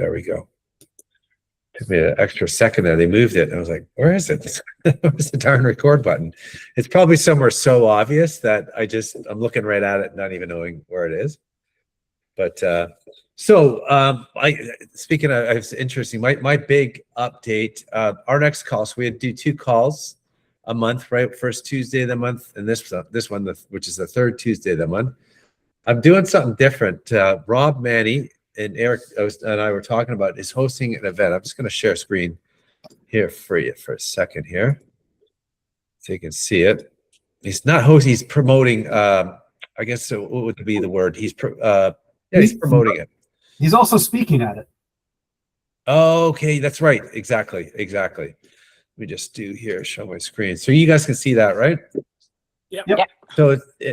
There we go. Took me an extra second there. They moved it. And I was like, where is it? Where's the darn record button? It's probably somewhere so obvious that I'm looking right at it, not even knowing where it is. But speaking of, it's interesting. My big update, our next call. So we do 2 calls a month, right? First Tuesday of the month, and this one, which is the third Tuesday of the month. I'm doing something different. Rob Manny and Eric and I were talking about is hosting an event. I'm just going to share screen here for you for a second here, so you can see it. He's not hosting. He's promoting. I guess what would be the word? He's promoting it. He's also speaking at it. Okay, that's right. Exactly. Let me just show my screen so you guys can see that, right? Yep.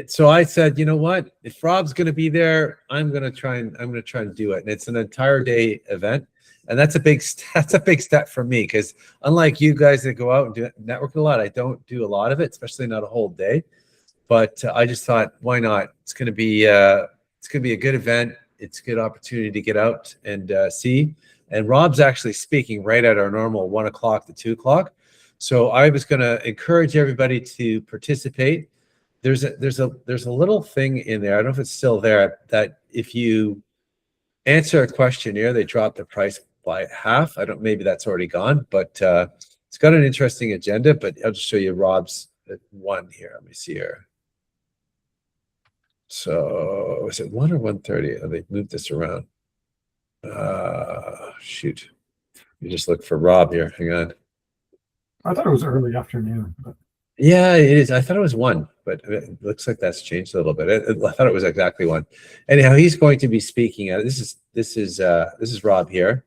So I said, you know what? If Rob's going to be there, I'm going to try and do it. And it's an entire day event, and that's a big step for me, because unlike you guys that go out and do network a lot, I don't do a lot of it, especially not a whole day. But I just thought, why not? It's going to be a good event. It's a good opportunity to get out and see. And Rob's actually speaking right at our normal 1 o'clock to 2 o'clock. So I was going to encourage everybody to participate. There's a little thing in there. I don't know if it's still there, that if you answer a questionnaire, they drop the price by half. Maybe that's already gone, but it's got an interesting agenda. But I'll just show you Rob's one here. Let me see here. So is it 1 or 1:30? Oh, they moved this around. Shoot. You just look for Rob here. Hang on. I thought it was early afternoon. But... Yeah, it is. I thought it was 1, but it looks like that's changed a little bit. I thought it was exactly 1. Anyhow, he's going to be speaking at this is Rob here,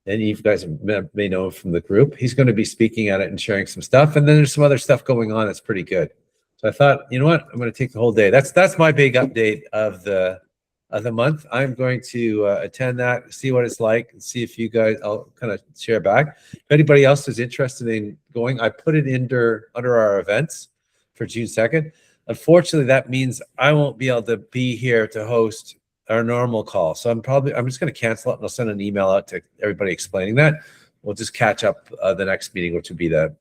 and you guys may know him from the group. He's going to be speaking at it and sharing some stuff, and then there's some other stuff going on that's pretty good. So I thought, you know what, I'm going to take the whole day. That's my big update of the month. I'm going to attend that, see what it's like, and see if you guys, I'll kind of share back. If anybody else is interested in going, I put it under our events for June 2nd. Unfortunately, that means I won't be able to be here to host our normal call. So I'm just going to cancel it, and I'll send an email out to everybody explaining that. We'll just catch up the next meeting, which would be the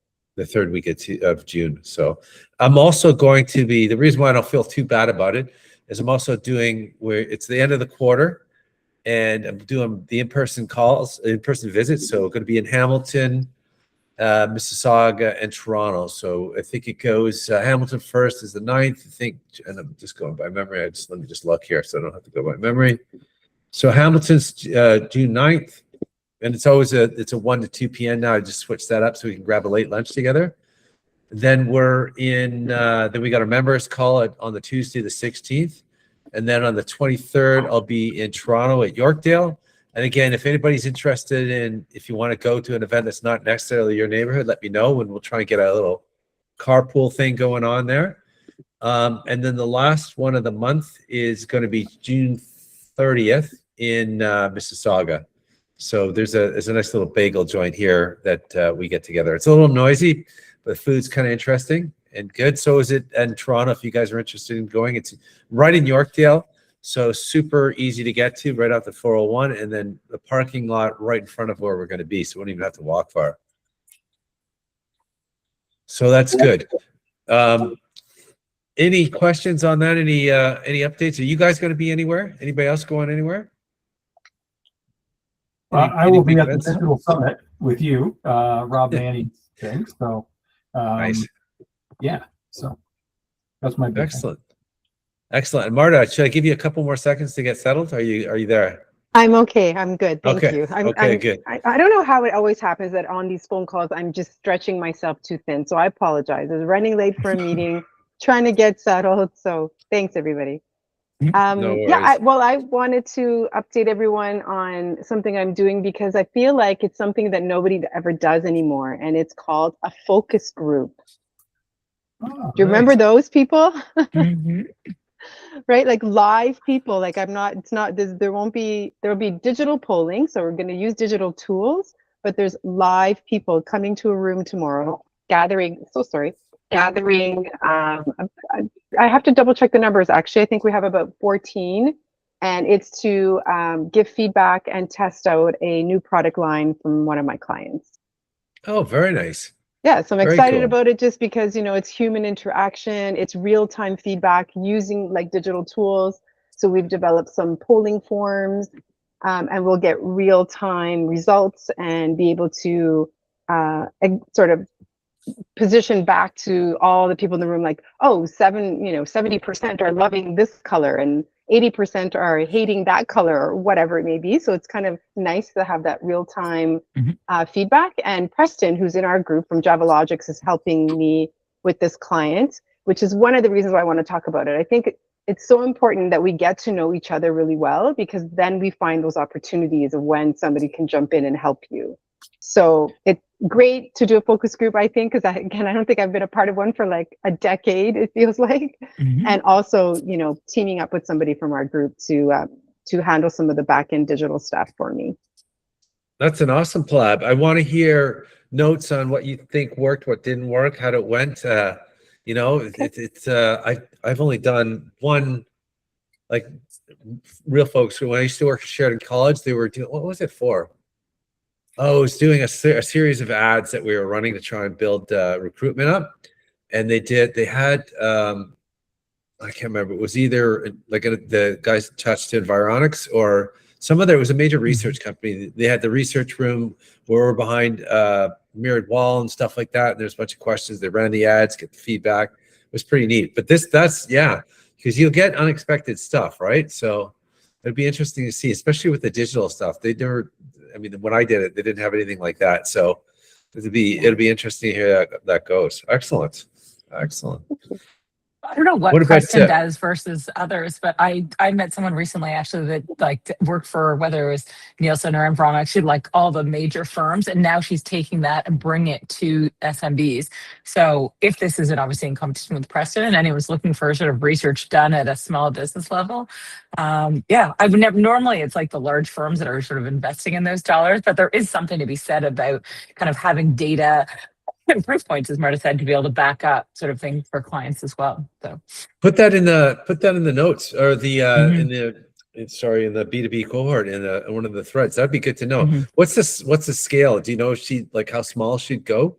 third week of June. So I'm also going to be, the reason why I don't feel too bad about it is I'm also doing, where it's the end of the quarter, and I'm doing the in-person visits. So going to be in Hamilton, Mississauga, and Toronto. So I think it goes, Hamilton first is the 9th, I think, and I'm just going by memory. Let me just look here so I don't have to go by memory. So Hamilton's June 9th. And it's always it's a 1 to 2 p.m. now. I just switched that up so we can grab a late lunch together. Then then we got a members call on the Tuesday, the 16th. And then on the 23rd, I'll be in Toronto at Yorkdale. And again, if anybody's interested if you want to go to an event that's not necessarily your neighborhood, let me know, and we'll try and get a little carpool thing going on there. And then the last one of the month is going to be June 30th in Mississauga. So there's a nice little bagel joint here that we get together. It's a little noisy, but the food's kind of interesting and good. So is it in Toronto, if you guys are interested in going. It's right in Yorkdale, so super easy to get to, right off the 401, and then the parking lot right in front of where we're going to be, so we don't even have to walk far. So that's good. Any questions on that? Any updates? Are you guys going to be anywhere? Anybody else going anywhere? I will be at the Digital Summit with you, Rob Manny's thing. So, nice. Yeah. So that's my big excellent. Thing. Excellent. And Marta, should I give you a couple more seconds to get settled? Are you there? I'm okay. I'm good. Thank you. Good. I don't know how it always happens that on these phone calls, I'm just stretching myself too thin. So I apologize. I was running late for a meeting, trying to get settled. So thanks, everybody. No worries. I wanted to update everyone on something I'm doing, because I feel like it's something that nobody ever does anymore, and it's called a focus group. Oh, do you remember those people? Mm-hmm. Right, like live people. Like there'll be digital polling, so we're going to use digital tools, but there's live people coming to a room tomorrow, gathering. I have to double check the numbers. Actually, I think we have about 14 and it's to give feedback and test out a new product line from one of my clients. Oh, very nice. Yeah, so I'm Very excited cool. about it just because, you know, it's human interaction, it's real-time feedback using like digital tools. So we've developed some polling forms, and we'll get real-time results and be able to sort of position back to all the people in the room like, oh, 70% are loving this color and 80% are hating that color or whatever it may be. So it's kind of nice to have that real-time feedback. And Preston, who's in our group from JavaLogics, is helping me with this client, which is one of the reasons why I want to talk about it. I think it's so important that we get to know each other really well, because then we find those opportunities of when somebody can jump in and help you. So it's great to do a focus group, I think, because I don't think I've been a part of one for like a decade, it feels like. And also, you know, teaming up with somebody from our group to handle some of the back end digital stuff for me. That's an awesome collab. I want to hear notes on what you think worked, what didn't work, how it went. You know, okay. I've only done one, like, real folks. When I used to work at Sheridan College, they were doing, what was it for? Oh, I was doing a series of ads that we were running to try and build recruitment up. And they had, I can't remember, it was either like the guys attached to Environics or some other, it was a major research company. They had the research room where we're behind mirrored wall and stuff like that. And there's a bunch of questions. They ran the ads, get the feedback. It was pretty neat. But yeah, because you'll get unexpected stuff, right? So it'd be interesting to see, especially with the digital stuff. They never, I mean, when I did it, they didn't have anything like that. So it'll be interesting to hear how that goes. Excellent. I don't know what Preston does versus others, but I met someone recently actually that like worked for, whether it was Nielsen or Environics, she like all the major firms, and now she's taking that and bringing it to SMBs. So if this isn't obviously in competition with Preston and anyone's looking for sort of research done at a small business level, yeah, I would never, normally it's like the large firms that are sort of investing in those dollars, but there is something to be said about kind of having data and proof points, as Marta said, to be able to back up sort of thing for clients as well. So put that in the notes, or the in the B2B cohort in one of the threads. That'd be good to know. What's the scale? Do you know if how small she'd go?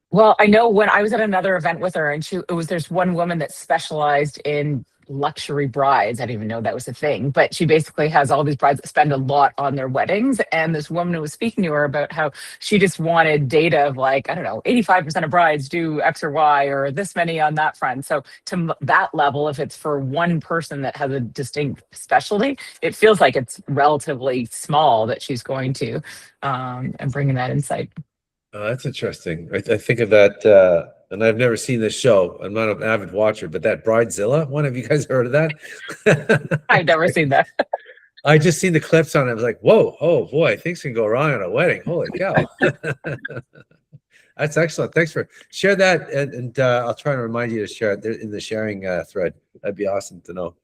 Well, I know when I was at another event with her, and there's one woman that specialized in luxury brides. I didn't even know that was a thing, but she basically has all these brides that spend a lot on their weddings. And this woman who was speaking to her about how she just wanted data of like, I don't know, 85% of brides do X or Y or this many on that front. So to that level, if it's for one person that has a distinct specialty, it feels like it's relatively small that she's going to and bringing that insight. Oh, that's interesting. I think of that, and I've never seen this show. I'm not an avid watcher, but that Bridezilla one, have you guys heard of that? I've never seen that. I just seen the clips on it. I was like, whoa, oh boy, things can go wrong at a wedding. Holy cow. That's excellent. Thanks for share that. And I'll try to remind you to share it in the sharing thread. That'd be awesome to know.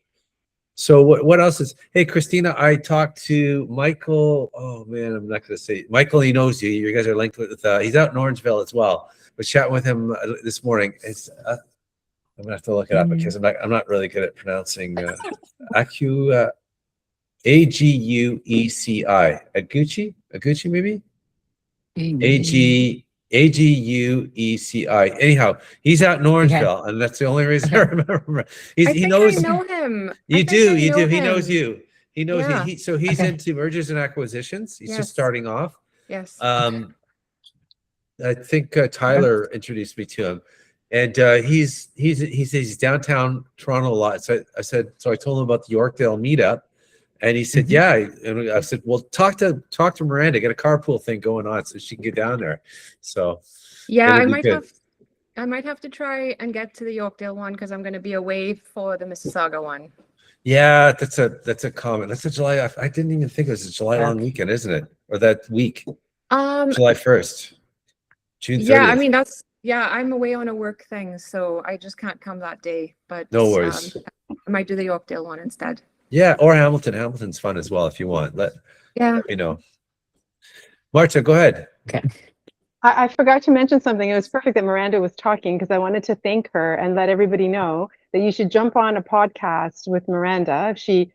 So what else is, hey, Christina, I talked to Michael. Oh man, I'm not going to say Michael. He knows you. You guys are linked with, he's out in Orangeville as well. I was chatting with him this morning. It's, I'm gonna have to look it up because I'm not really good at pronouncing Agueci. Agueci maybe? Agueci. Anyhow, he's out in Orangeville, and that's the only reason I remember. He knows. I know him. You do. He knows you. He knows yeah. So he's into mergers and acquisitions. He's just starting off. Yes. I think Tyler introduced me to him, and he says he's downtown Toronto a lot. So I told him about the Yorkdale meetup, and he said, yeah. And I said, well, talk to Miranda, get a carpool thing going on so she can get down there. So yeah, I might have to try and get to the Yorkdale one because I'm going to be away for the Mississauga one. Yeah, that's a comment. That's a July. I didn't even think it was a July long weekend, isn't it? Or that week? July 1st. June 30th. Yeah, I mean I'm away on a work thing, so I just can't come that day. But no worries. I might do the Yorkdale one instead. Yeah, or Hamilton. Hamilton's fun as well if you want. Let me know. Marta, go ahead. Okay. I forgot to mention something. It was perfect that Miranda was talking because I wanted to thank her and let everybody know that you should jump on a podcast with Miranda. She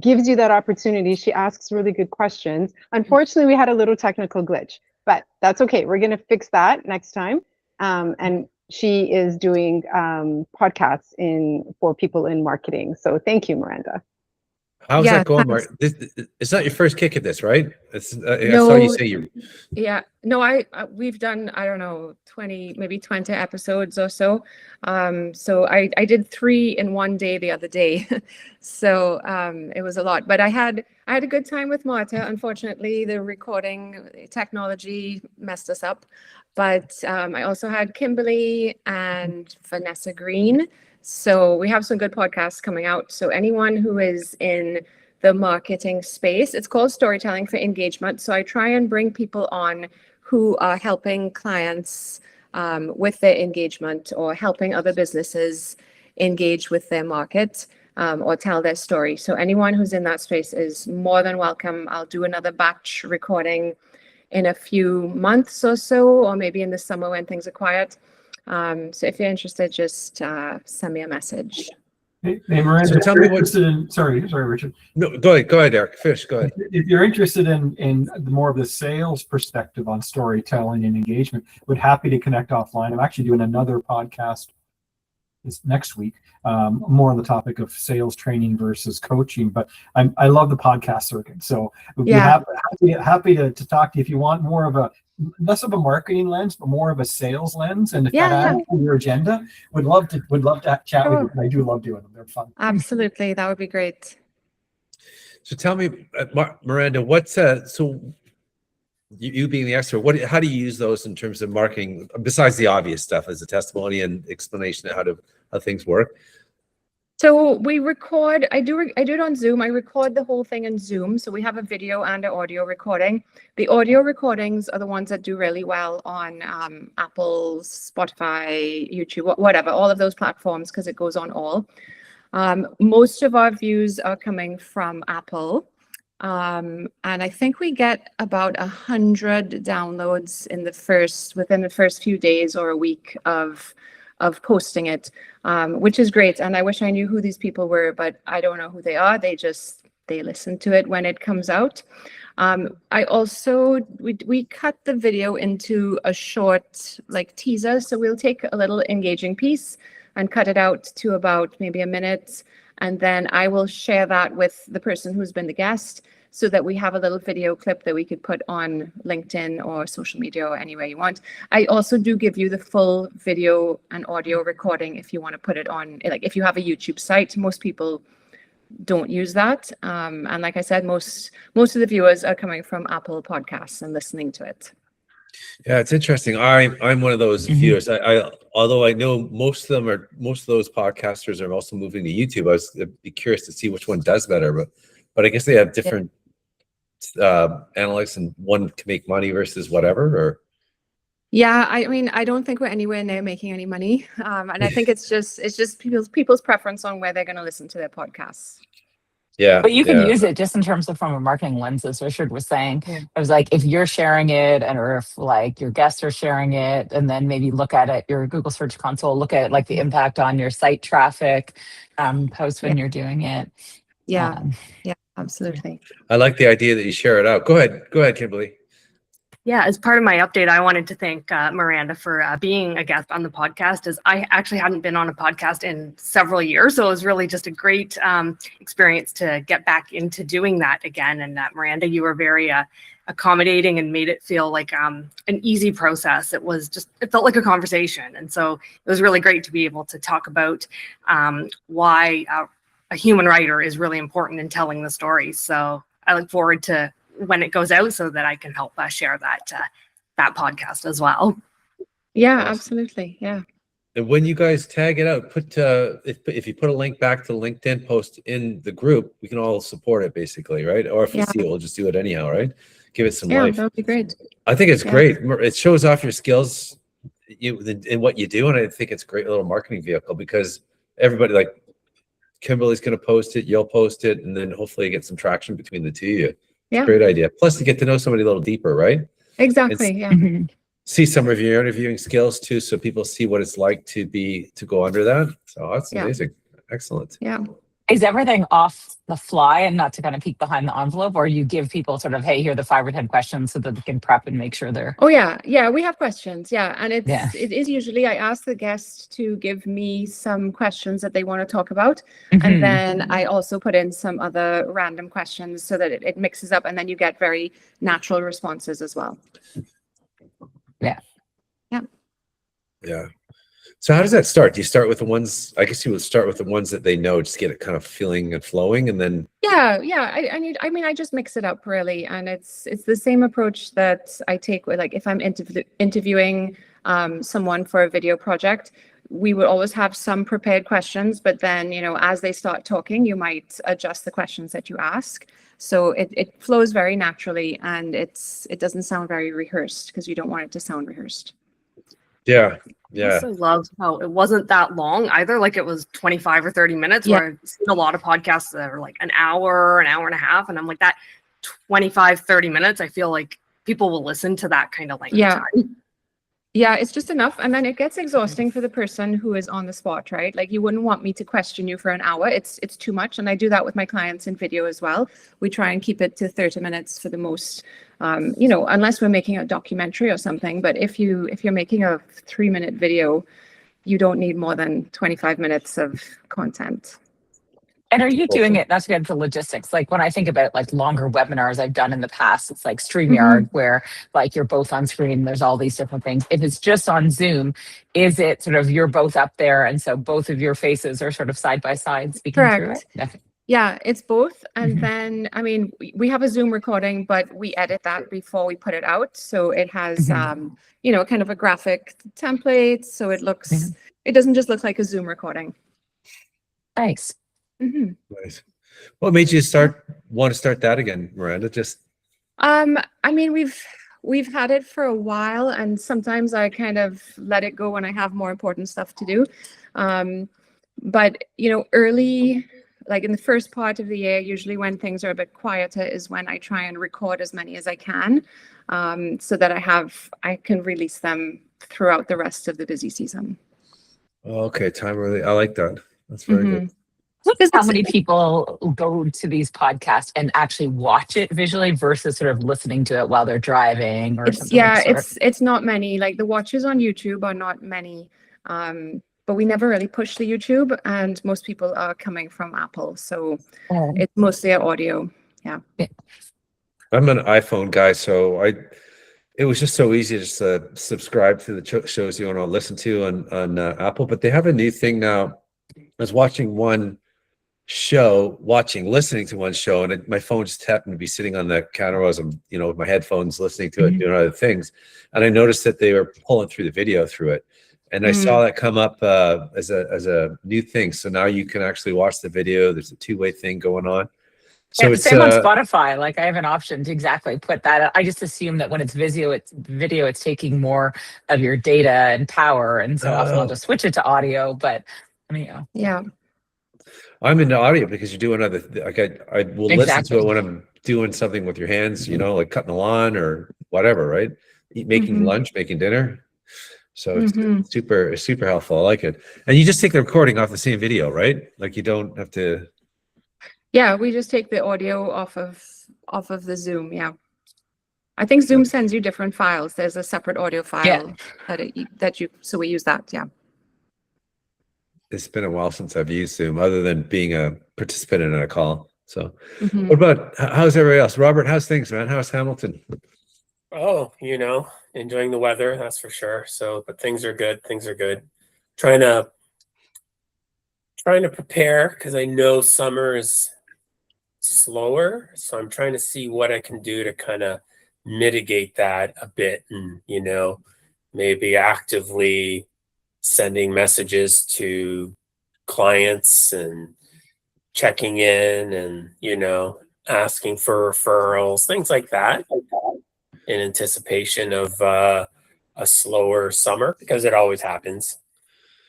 gives you that opportunity. She asks really good questions. Unfortunately, we had a little technical glitch, but that's okay. We're going to fix that next time. And she is doing podcasts for people in marketing. So thank you, Miranda. How's Yeah, that going, thanks. Mark? It's not your first kick at this, right? I saw you No. say you. Yeah, no, we've done, I don't know, 20 episodes or so. So I did 3 in one day the other day. So it was a lot, but I had a good time with Marta. Unfortunately, the recording technology messed us up, but I also had Kimberly and Vanessa Green. So we have some good podcasts coming out. So anyone who is in the marketing space, it's called Storytelling for Engagement. So I try and bring people on who are helping clients with their engagement, or helping other businesses engage with their market, or tell their story. So anyone who's in that space is more than welcome. I'll do another batch recording in a few months or so, or maybe in the summer when things are quiet. So if you're interested, just send me a message. Hey, Miranda, So tell me what. Sorry, Richard. No, go ahead, Eric. Fish, go ahead. If you're interested in more of the sales perspective on storytelling and engagement, we're happy to connect offline. I'm actually doing another podcast this next week, more on the topic of sales training versus coaching. But I love the podcast circuit, so we'd be happy to talk to you if you want more of a less of a marketing lens, but more of a sales lens. And if that adds to your agenda, would love to chat with you. I do love doing them; they're fun. Absolutely, that would be great. So tell me, Miranda, what's so you being the expert, how do you use those in terms of marketing, besides the obvious stuff as a testimony and explanation of how things work? So we record, I do it on Zoom. I record the whole thing in Zoom. So we have a video and an audio recording. The audio recordings are the ones that do really well on Apple, Spotify, YouTube, whatever, all of those platforms, because it goes on all. Most of our views are coming from Apple. And I think we get about 100 downloads within the first few days or a week of posting it, which is great. And I wish I knew who these people were, but I don't know who they are. They listen to it when it comes out. I also, we cut the video into a short teaser. So we'll take a little engaging piece and cut it out to about maybe a minute. And then I will share that with the person who's been the guest, so that we have a little video clip that we could put on LinkedIn or social media or anywhere you want. I also do give you the full video and audio recording if you want to put it on, if you have a YouTube site. Most people don't use that. And like I said, most of the viewers are coming from Apple Podcasts and listening to it. Yeah, it's interesting. I'm one of those viewers. Although I know most of those podcasters are also moving to YouTube. I'd be curious to see which one does better, but I guess they have different analytics, and one can make money versus whatever. Or yeah, I mean, I don't think we're anywhere near making any money, and I think it's just people's preference on where they're going to listen to their podcasts. Yeah, but you can use it just in terms of from a marketing lens, as Richard was saying. I was like, if you're sharing it, or if your guests are sharing it, and then maybe look at it, your Google Search Console, look at the impact on your site traffic, post when you're doing it. Yeah, absolutely. I like the idea that you share it out. Go ahead, Kimberly. Yeah, as part of my update, I wanted to thank Miranda for being a guest on the podcast, as I actually hadn't been on a podcast in several years. So it was really just a great experience to get back into doing that again. And Miranda, you were very accommodating and made it feel like an easy process. It felt like a conversation. And so it was really great to be able to talk about why a human writer is really important in telling the story. So I look forward to when it goes out, so that I can help share that podcast as well. Yeah, absolutely. Yeah. And when you guys tag it out, put if you put a link back to the LinkedIn post in the group, we can all support it basically, right? Or if we see it, we'll just do it anyhow, right? Give it some life. That would be great. I think it's great. It shows off your skills in what you do, and I think it's a great little marketing vehicle, because everybody, Kimberly's going to post it, you'll post it, and then hopefully get some traction between the two of you. It's a great idea. Plus, to get to know somebody a little deeper, right? Exactly. See some of your interviewing skills too, so people see what it's like to go under that. So that's amazing. Excellent. Yeah. Is everything off the fly and not to kind of peek behind the envelope, or you give people sort of, hey, here are the 5 or 10 questions so that they can prep and make sure they're, Oh yeah, we have questions. Yeah, and Yeah. it is usually I ask the guest to give me some questions that they want to talk about, Mhm. and then I also put in some other random questions so that it mixes up, and then you get very natural responses as well. Yeah. So how does that start? Do you start with the ones, I guess you would start with the ones that they know, just get it kind of feeling and flowing, and then Yeah. I just mix it up really, and it's the same approach that I take with, like, if I'm interviewing someone for a video project, we would always have some prepared questions, but then, as they start talking, you might adjust the questions that you ask. So it flows very naturally, and it doesn't sound very rehearsed, because you don't want it to sound rehearsed. yeah. I also love how it wasn't that long either. Like, it was 25 or 30 minutes, Yeah. where I've seen a lot of podcasts that are like an hour and a half. And I'm like, that 25, 30 minutes, I feel like people will listen to that kind of length of Yeah. time. Yeah, it's just enough. And then it gets exhausting for the person who is on the spot, right? Like, you wouldn't want me to question you for an hour. It's too much. And I do that with my clients in video as well. We try and keep it to 30 minutes for the most, unless we're making a documentary or something. But if you're making a 3-minute video, you don't need more than 25 minutes of content. And are you doing it, not to get into logistics, like when I think about like longer webinars I've done in the past, it's like StreamYard where like you're both on screen, there's all these different things. If it's just on Zoom, is it sort of you're both up there and so both of your faces are sort of side by side speaking through it? Correct. Yeah, it's both. And then, I mean, we have a Zoom recording, but we edit that before we put it out. So it has, kind of a graphic template. So it looks, it doesn't just look like a Zoom recording. Nice. Nice. What made you want to start that again, Miranda? Just I mean, we've had it for a while, and sometimes I kind of let it go when I have more important stuff to do. But early, like in the first part of the year, usually when things are a bit quieter is when I try and record as many as I can, so that I can release them throughout the rest of the busy season. okay, time really. I like that. That's very good. How many people go to these podcasts and actually watch it visually versus sort of listening to it while they're driving or something? It's not many. Like, the watches on YouTube are not many, but we never really push the YouTube, and most people are coming from Apple, so it's mostly audio. Yeah. I'm an iPhone guy, so it was just so easy to just subscribe to the shows you want to listen to on Apple. But they have a new thing now. I was watching listening to one show, and my phone just happened to be sitting on the counter as I'm, with my headphones listening to it, doing other things. And I noticed that they were pulling through the video through it. And I saw that come up as a new thing. So now you can actually watch the video. There's a two-way thing going on. So it's same on Spotify. Like, I have an option to exactly put that. I just assume that when it's video, it's taking more of your data and power. And so often I'll just switch it to audio, but Yeah. I'm into audio because you're doing other, like I will listen to it when I'm doing something with your hands, like cutting the lawn or whatever, right? Making lunch, making dinner. So it's super helpful. I like it. And you just take the recording off the same video, right? Like, you don't have to. Yeah, we just take the audio off of the Zoom. Yeah. I think Zoom sends you different files. There's a separate audio file so we use that. Yeah. It's been a while since I've used Zoom, other than being a participant in a call. So what about, how's everybody else? Robert, how's things, man? How's Hamilton? Oh, enjoying the weather, that's for sure. So, but things are good. Trying to prepare, because I know summer is slower. So I'm trying to see what I can do to kind of mitigate that a bit, and maybe actively sending messages to clients and checking in and asking for referrals, things like that, in anticipation of a slower summer, because it always happens.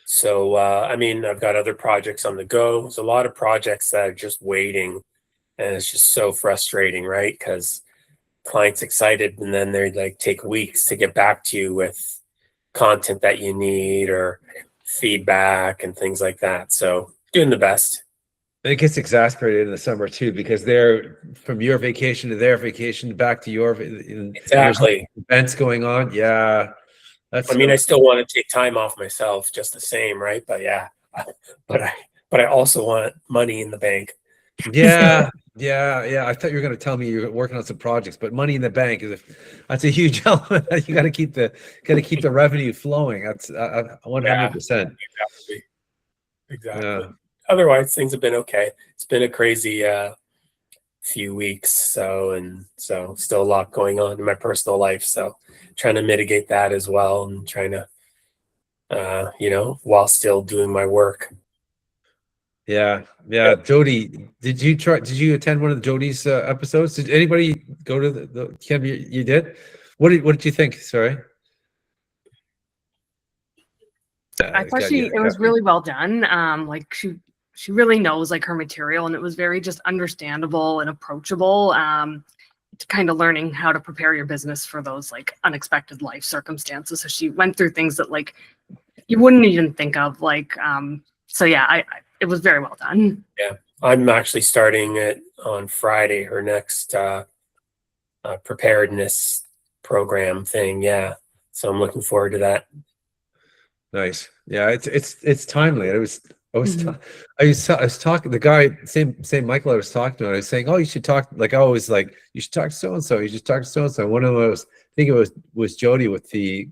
So I've got other projects on the go. There's a lot of projects that are just waiting, and it's just so frustrating, right? Because clients excited, and then they like take weeks to get back to you with content that you need or feedback and things like that. So doing the best. It gets exasperated in the summer too, because they're from your vacation to their vacation back to your, and there's Exactly. events going on. Yeah, that's I mean, I still want to take time off myself just the same, right? But yeah, but I also want money in the bank. yeah, yeah. I thought you were going to tell me you're working on some projects, but money in the bank that's a huge element. You got to keep the revenue flowing. That's 100%. Exactly. Exactly. Yeah. Otherwise, things have been okay. It's been a crazy few weeks, so still a lot going on in my personal life. So trying to mitigate that as well, and trying to while still doing my work. Yeah. Jody, did you attend one of Jody's episodes? Did anybody go to the Kim? You did? What did you think? Sorry. I thought it was really well done. Like she really knows like her material, and it was very just understandable and approachable. Kind of learning how to prepare your business for those like unexpected life circumstances. So she went through things that like you wouldn't even think of. Like, so yeah, it was very well done. Yeah, I'm actually starting it on Friday, her next preparedness program thing. Yeah, so I'm looking forward to that. Nice. Yeah, it's timely. I was talking the guy, same Michael I was talking to, and I was saying, oh, you should talk, like I always like, you should talk to so and so, you should talk to so and so. One of them I think it was Jody with the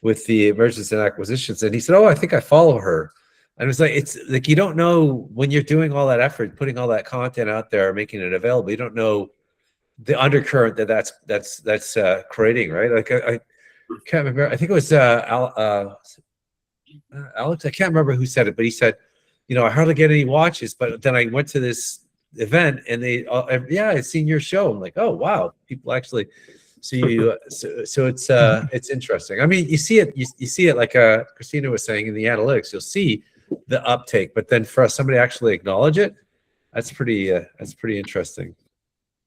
mergers and acquisitions, and he said, oh, I think I follow her. And it was like, it's like, you don't know when you're doing all that effort, putting all that content out there, making it available, you don't know the undercurrent that's creating, right? Like I can't remember, I think it was Alex, I can't remember who said it, but he said, I hardly get any watches, but then I went to this event and they, yeah, I seen your show. I'm like, oh wow, people actually see you. So it's interesting. I mean, you see it like Christina was saying in the analytics, you'll see the uptake, but then for somebody to actually acknowledge it, that's pretty interesting.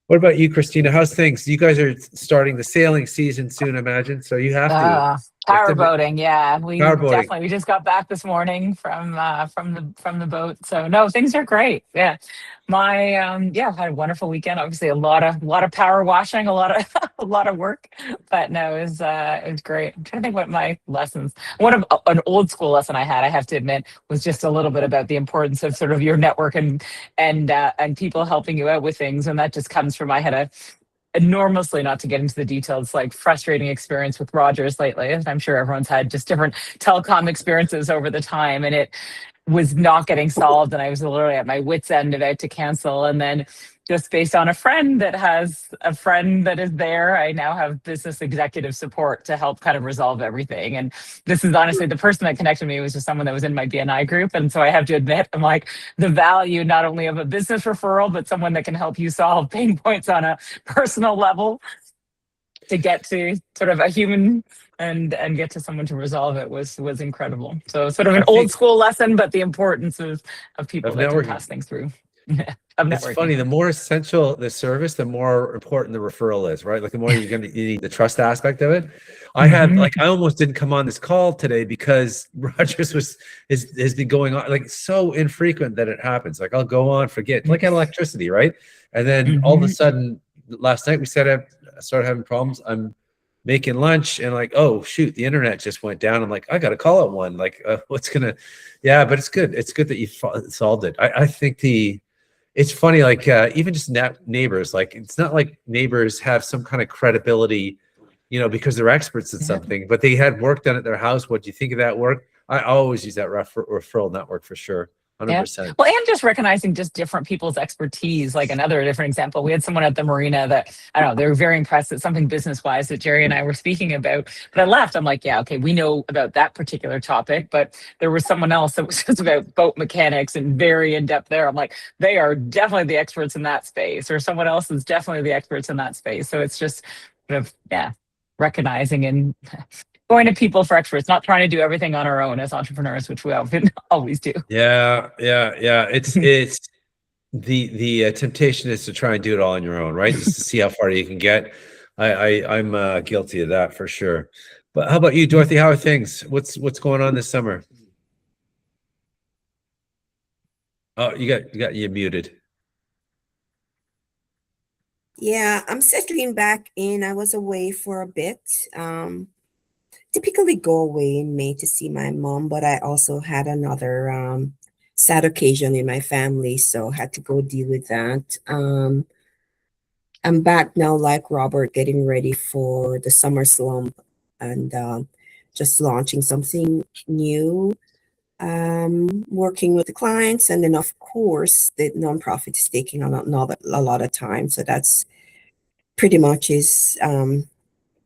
What about you, Christina? How's things? You guys are starting the sailing season soon, I imagine. So you have to. Power boating, yeah. We just got back this morning from the boat. So no, things are great. Yeah. I've had a wonderful weekend. Obviously a lot of power washing, a lot of work. But no, it was great. I'm trying to think what my lessons. An old school lesson I had, I have to admit, was just a little bit about the importance of sort of your network and people helping you out with things. And that just comes from, I had a enormously, not to get into the details, like frustrating experience with Rogers lately. I'm sure everyone's had just different telecom experiences over the time, and it was not getting solved. And I was literally at my wit's end about to cancel. And then just based on a friend that has a friend that is there, I now have business executive support to help kind of resolve everything. And this is honestly, the person that connected me was just someone that was in my BNI group. And so I have to admit, I'm like, the value not only of a business referral, but someone that can help you solve pain points on a personal level to get to sort of a human and get to someone to resolve it was incredible. So sort of an old school lesson, but the importance of people that can pass things through. It's funny, the more essential the service, the more important the referral is, right? Like the more you need the trust aspect of it. I almost didn't come on this call today because Rogers has been going on, like so infrequent that it happens. Like I'll go on, forget, like electricity, right? And then all of a sudden last night we started having problems. I'm making lunch and like, oh shoot, the internet just went down. I'm like, I got to call it one. Like but it's good. It's good that you solved it. I think it's funny, like even just neighbors, like it's not like neighbors have some kind of credibility, because they're experts at something, but they had work done at their house. What do you think of that work? I always use that referral network for sure. 100%. Yeah. Well, and just recognizing just different people's expertise. Like another different example, we had someone at the marina that, I don't know, they were very impressed at something business-wise that Jerry and I were speaking about. But I left, I'm like, yeah, okay, we know about that particular topic, but there was someone else that was just about boat mechanics and very in-depth there. I'm like, they are definitely the experts in that space, or someone else is definitely the experts in that space. So it's just sort of, recognizing and going to people for experts, not trying to do everything on our own as entrepreneurs, which we always do. Yeah. It's the temptation is to try and do it all on your own, right? Just to see how far you can get. I'm guilty of that for sure. But how about you, Dorothy? How are things? What's going on this summer? Oh, you muted. Yeah, I'm settling back in. I was away for a bit. Typically go away in May to see my mom, but I also had another sad occasion in my family, so had to go deal with that. I'm back now, like Robert, getting ready for the summer slump and just launching something new. Working with the clients, and then of course the nonprofit is taking a lot of time. So that's pretty much is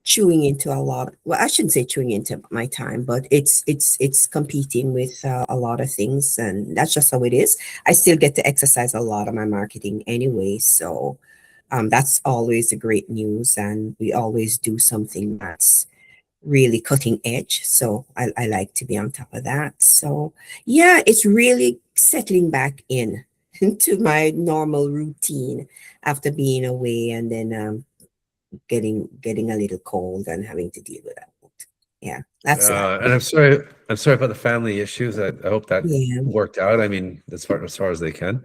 chewing into a lot. Well, I shouldn't say chewing into my time, but it's competing with a lot of things, and that's just how it is. I still get to exercise a lot of my marketing anyway, so that's always the great news, and we always do something that's really cutting edge. So I like to be on top of that. So yeah, it's really settling back in into my normal routine after being away, and then getting a little cold and having to deal with that. Yeah, that's life. And I'm sorry about the family issues. I hope that Yeah. worked out. I mean, as far as they can.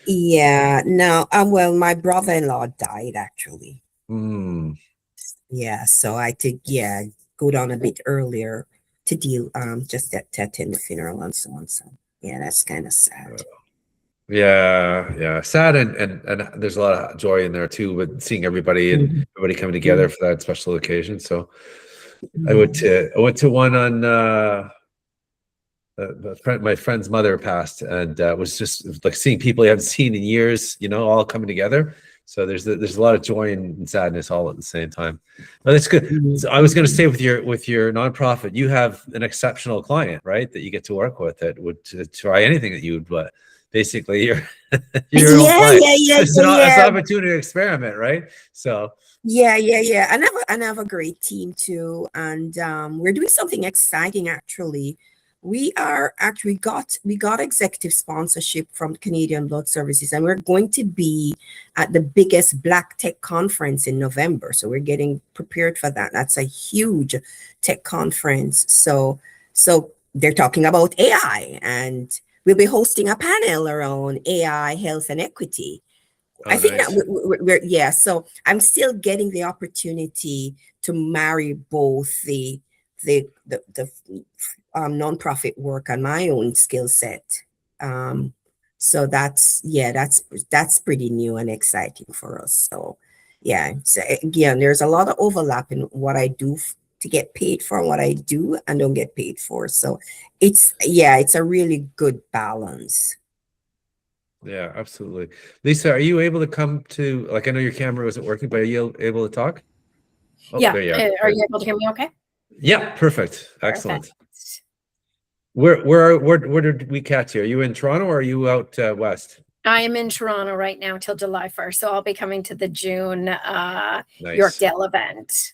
Yeah, no, well, my brother-in-law died actually. Mm. Yeah, so I had to go down a bit earlier to deal just to attend the funeral and so on. So yeah, that's kind of sad. Yeah, sad, and there's a lot of joy in there too, with seeing everybody and everybody coming together for that special occasion. So I went to one on my friend's mother passed, and was just like seeing people you haven't seen in years, all coming together. So there's a lot of joy and sadness all at the same time. But that's good. So I was going to say with your nonprofit, you have an exceptional client, right? That you get to work with that would try anything that you would, but basically you're your own client. It's an opportunity to experiment, right? So yeah. And I have a great team too, and we're doing something exciting actually. We got executive sponsorship from Canadian Blood Services, and we're going to be at the biggest Black Tech conference in November. So we're getting prepared for that. That's a huge tech conference. So they're talking about AI, and we'll be hosting a panel around AI, health, and equity. I think nice. We're so I'm still getting the opportunity to marry both the nonprofit work and my own skill set. So that's pretty new and exciting for us. So yeah, so again, there's a lot of overlap in what I do to get paid for what I do and don't get paid for. So it's a really good balance. Yeah, absolutely. Lisa, are you able to come to, like, I know your camera wasn't working, but are you able to talk? Oh, yeah. There you Are you able to hear me okay? Yeah, perfect. Excellent. Perfect. Where did we catch you? Are you in Toronto or are you out west? I am in Toronto right now till July 1st. So I'll be coming to the June Nice. Yorkdale event.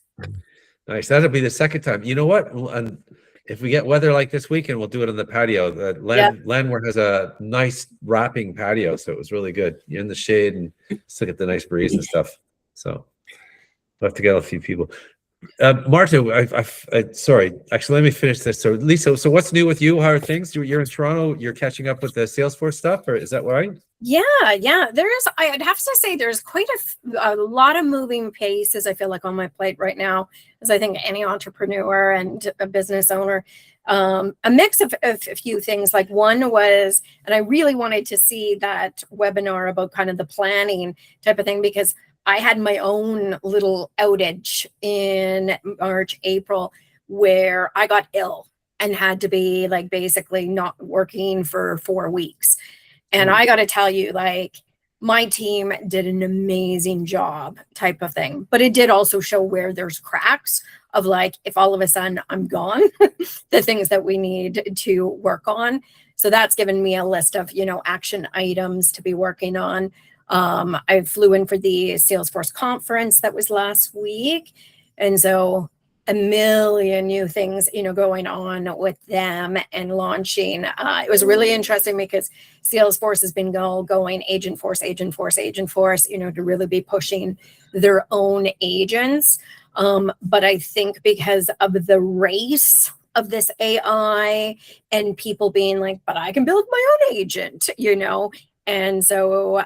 Nice. That'll be the second time. You know what? And if we get weather like this weekend, we'll do it on the patio. Landwehr has a nice wrapping patio, so it was really good. You're in the shade and still get the nice breeze and stuff. So we'll have to get a few people. Marta, sorry. Actually, let me finish this. So, Lisa, so what's new with you? How are things? You're in Toronto. You're catching up with the Salesforce stuff, or is that right? Yeah. I'd have to say there's quite a lot of moving pieces, I feel like, on my plate right now, as I think any entrepreneur and a business owner. A mix of a few things. Like one was, and I really wanted to see that webinar about kind of the planning type of thing, because I had my own little outage in March, April, where I got ill and had to be like basically not working for 4 weeks. And I got to tell you, like, my team did an amazing job type of thing. But it did also show where there's cracks of, like, if all of a sudden I'm gone, the things that we need to work on. So that's given me a list of, action items to be working on. I flew in for the Salesforce conference that was last week. And so a million new things, going on with them and launching. It was really interesting because Salesforce has been going Agentforce, to really be pushing their own agents. But I think because of the race of this AI and people being like, but I can build my own agent, you know? And so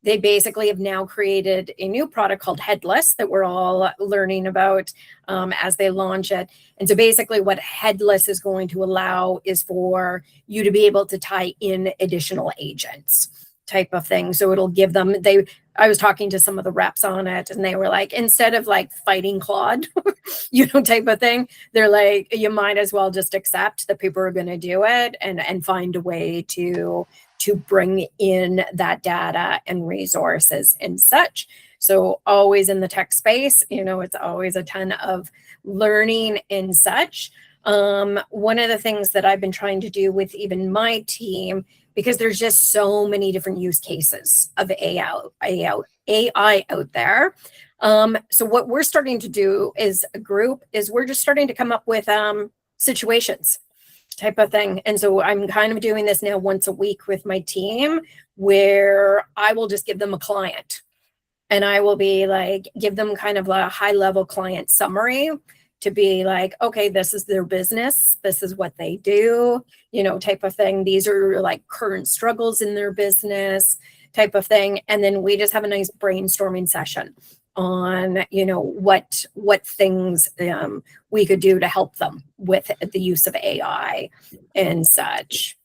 they basically have now created a new product called Headless that we're all learning about as they launch it. And so basically what Headless is going to allow is for you to be able to tie in additional agents type of thing. So it'll give them, I was talking to some of the reps on it and they were like, instead of like fighting Claude, you know, type of thing, they're like, you might as well just accept that people are going to do it and find a way to bring in that data and resources and such. So always in the tech space, you know, it's always a ton of learning and such. One of the things that I've been trying to do with even my team, because there's just so many different use cases of AI out there. So what we're starting to do as a group is we're just starting to come up with situations type of thing. And so I'm kind of doing this now once a week with my team where I will just give them a client and I will be like, give them kind of a high level client summary to be like, okay, this is their business. This is what they do, you know, type of thing. These are like current struggles in their business type of thing. And then we just have a nice brainstorming session on, you know, what things we could do to help them with the use of AI and such.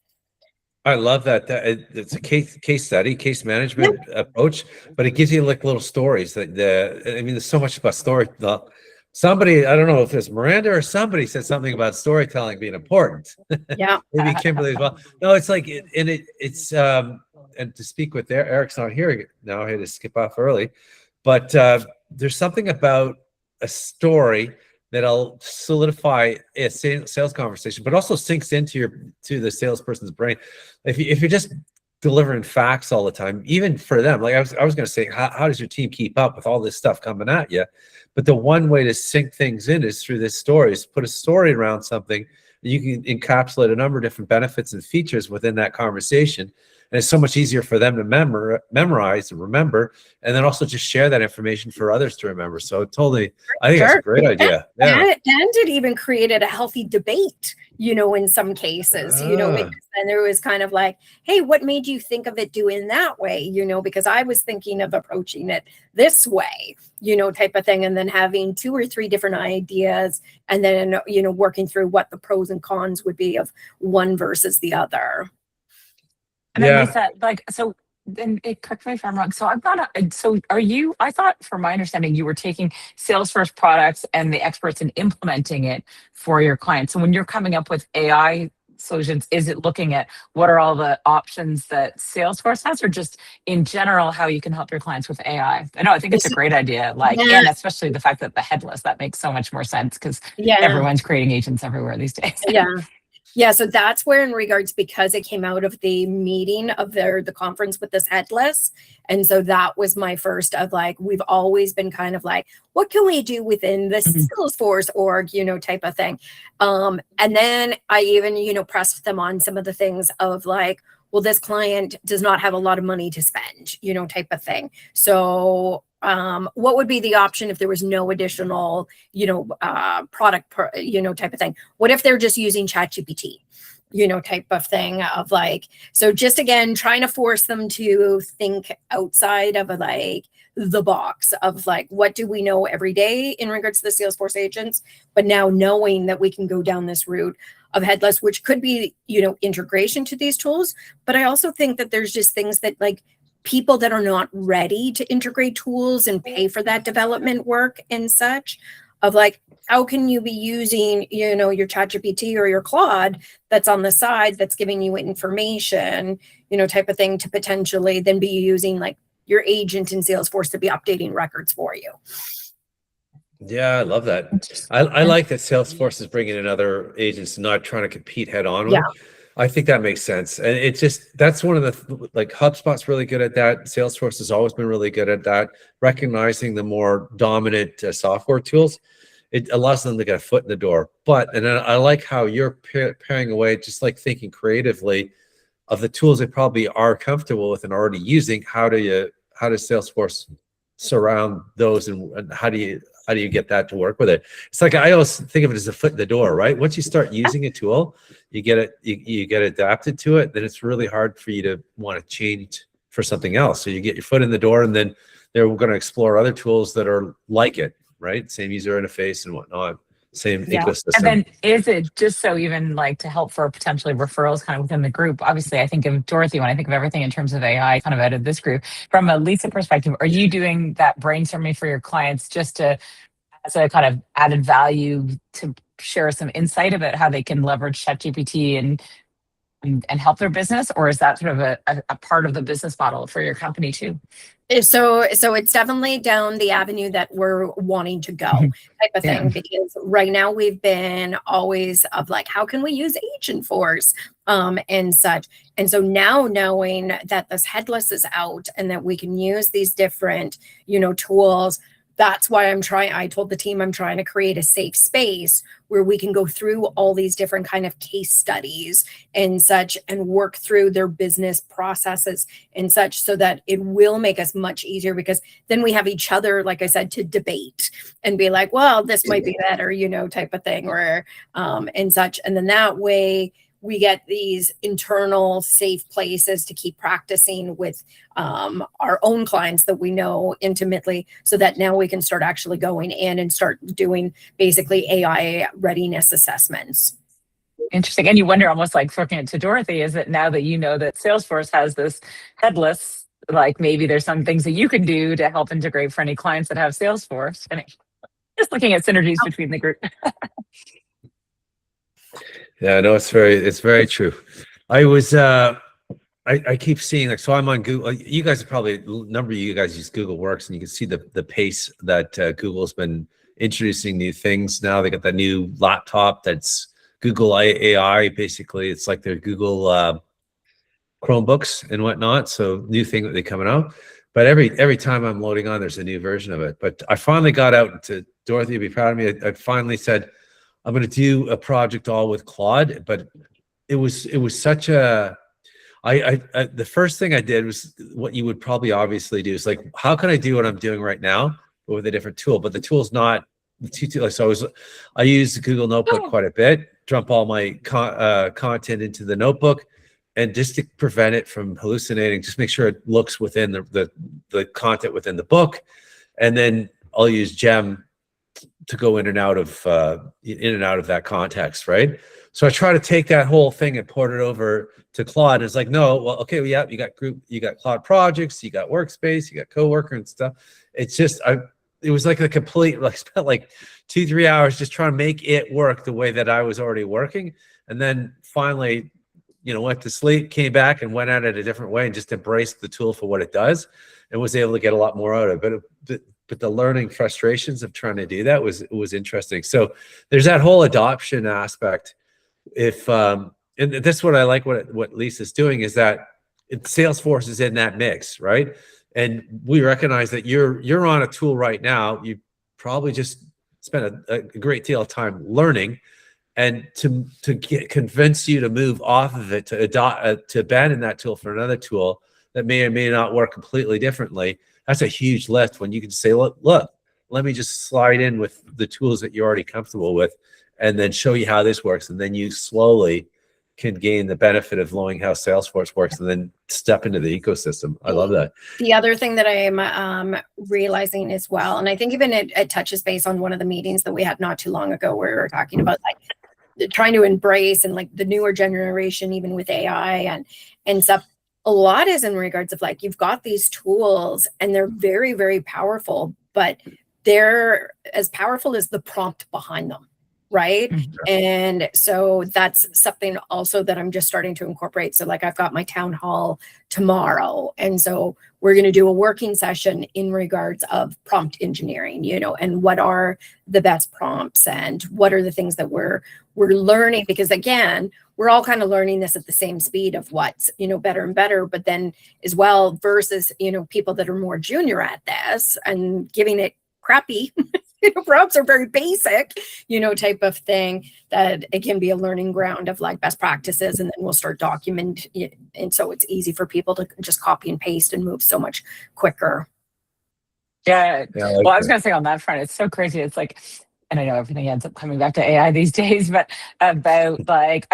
I love that. It's a case study, case management approach, but it gives you like little stories I mean, there's so much about story. Somebody, I don't know if it's Miranda or somebody said something about storytelling being important. Yeah. Maybe Kimberly as well. No, it's like, it's and to speak with Eric's not here now, I had to skip off early, but there's something about a story that'll solidify a sales conversation, but also sinks into the salesperson's brain. If you're just delivering facts all the time, even for them, like I was going to say, how does your team keep up with all this stuff coming at you? But the one way to sink things in is through this story, is put a story around something. You can encapsulate a number of different benefits and features within that conversation. And it's so much easier for them to memorize and remember, and then also just share that information for others to remember. So totally, I think that's a great idea. Yeah. And it even created a healthy debate, you know, in some cases, you know, and there was kind of like, hey, what made you think of it doing that way? You know, because I was thinking of approaching it this way, you know, type of thing. And then having 2 or 3 different ideas and then, you know, working through what the pros and cons would be of one versus the other. And then Lisa, like, so then correct me if I'm wrong. So I'm not, so are you, I thought from my understanding, you were taking Salesforce products and the experts and implementing it for your clients. So when you're coming up with AI solutions, is it looking at what are all the options that Salesforce has, or just in general, how you can help your clients with AI? I know, I think it's a great idea. Like, and especially the fact that the headless, that makes so much more sense because everyone's creating agents everywhere these days. Yeah, so that's where in regards, because it came out of the meeting of the conference with this headless. And so that was my first of like, we've always been kind of like, what can we do within this Salesforce org, you know, type of thing. And then I even, you know, pressed them on some of the things of like, well, this client does not have a lot of money to spend, you know, type of thing. So what would be the option if there was no additional, you know, product, you know, type of thing? What if they're just using ChatGPT, you know, type of thing of like, so just again, trying to force them to think outside of like the box of like, what do we know every day in regards to the Salesforce agents, but now knowing that we can go down this route of headless, which could be, you know, integration to these tools. But I also think that there's just things that like, people that are not ready to integrate tools and pay for that development work and such of like, how can you be using, you know, your ChatGPT or your Claude that's on the side that's giving you information, you know, type of thing to potentially then be using like your agent in Salesforce to be updating records for you. Yeah, I love that. I like that Salesforce is bringing in other agents, not trying to compete head on with. I think that makes sense. And it's just, that's one of the, like HubSpot's really good at that. Salesforce has always been really good at that, recognizing the more dominant software tools. It allows them to get a foot in the door. But, and then I like how you're pairing away, just like thinking creatively of the tools they probably are comfortable with and already using. How does Salesforce surround those, and how do you how do you get that to work with it? It's like, I always think of it as a foot in the door, right? Once you start using a tool, you get it, you get adapted to it, then it's really hard for you to want to change for something else. So you get your foot in the door, and then they're going to explore other tools that are like it, right? Same user interface and whatnot, same ecosystem. And then is it just so even like to help for potentially referrals kind of within the group? Obviously, I think of Dorothy when I think of everything in terms of AI kind of out of this group. From a Lisa perspective, are you doing that brainstorming for your clients just to as a kind of added value to share some insight about how they can leverage ChatGPT and help their business, or is that sort of a part of the business model for your company too? So it's definitely down the avenue that we're wanting to go type of thing, because right now we've been always of like, how can we use Agent Force and such. And so now knowing that this headless is out and that we can use these different, tools, that's why I told the team I'm trying to create a safe space where we can go through all these different kind of case studies and such and work through their business processes and such, so that it will make us much easier, because then we have each other, like I said, to debate and be like, well, this might be better, type of thing, or and such. And then that way we get these internal safe places to keep practicing with our own clients that we know intimately, so that now we can start actually going in and start doing basically AI readiness assessments. Interesting. And you wonder, almost like looking at to Dorothy, is it now that you know that Salesforce has this headless, like maybe there's some things that you can do to help integrate for any clients that have Salesforce? And just looking at synergies between the group. Yeah, no, it's very true. I was, I keep seeing, like, so I'm on Google. You guys are probably, a number of you guys use Google Works, and you can see the pace that Google's been introducing new things. Now they got that new laptop that's Google AI. Basically, it's like their Google Chromebooks and whatnot. So new thing that they're coming out. But every time I'm loading on, there's a new version of it. But I finally got out to Dorothy would be proud of me. I finally said, I'm going to do a project all with Claude, but it was such a, the first thing I did was what you would probably obviously do is like, how can I do what I'm doing right now but with a different tool? But the tool's not the tool. So I use Google Notebook quite a bit, dump all my content into the notebook, and just to prevent it from hallucinating, just make sure it looks within the content within the book. And then I'll use Gem to go in and out of that context, right? So I try to take that whole thing and port it over to Claude. It's like, no, well, okay, well, yeah, you got Claude projects, you got workspace, you got coworker and stuff. It's just, it was like a complete, like, spent like 2-3 hours just trying to make it work the way that I was already working. And then finally, went to sleep, came back and went at it a different way and just embraced the tool for what it does and was able to get a lot more out of it. But the learning frustrations of trying to do that was interesting. So there's that whole adoption aspect. If and that's what I like what Lisa's doing is that Salesforce is in that mix, right? And we recognize that you're on a tool right now. You probably just spent a great deal of time learning, and to convince you to move off of it, to adopt, to abandon that tool for another tool that may or may not work completely differently. That's a huge lift when you can say, look, let me just slide in with the tools that you're already comfortable with and then show you how this works. And then you slowly can gain the benefit of knowing how Salesforce works and then step into the ecosystem. I love that. The other thing that I am realizing as well, and I think even it touches base on one of the meetings that we had not too long ago where we were talking about like trying to embrace and like the newer generation, even with AI and stuff. A lot is in regards of like, you've got these tools and they're very, very powerful, but they're as powerful as the prompt behind them. Right. Mm-hmm. And so that's something also that I'm just starting to incorporate. So like I've got my town hall tomorrow. And so we're going to do a working session in regards of prompt engineering, and what are the best prompts and what are the things that we're learning, because again, we're all kind of learning this at the same speed of what's, better and better, but then as well versus, people that are more junior at this and giving it crappy prompts are very basic, type of thing, that it can be a learning ground of like best practices. And then we'll start document it. And so it's easy for people to just copy and paste and move so much quicker. Yeah. Yeah, I like Well, I was that. going to say on that front, it's so crazy. It's like, and I know everything ends up coming back to AI these days, but about like,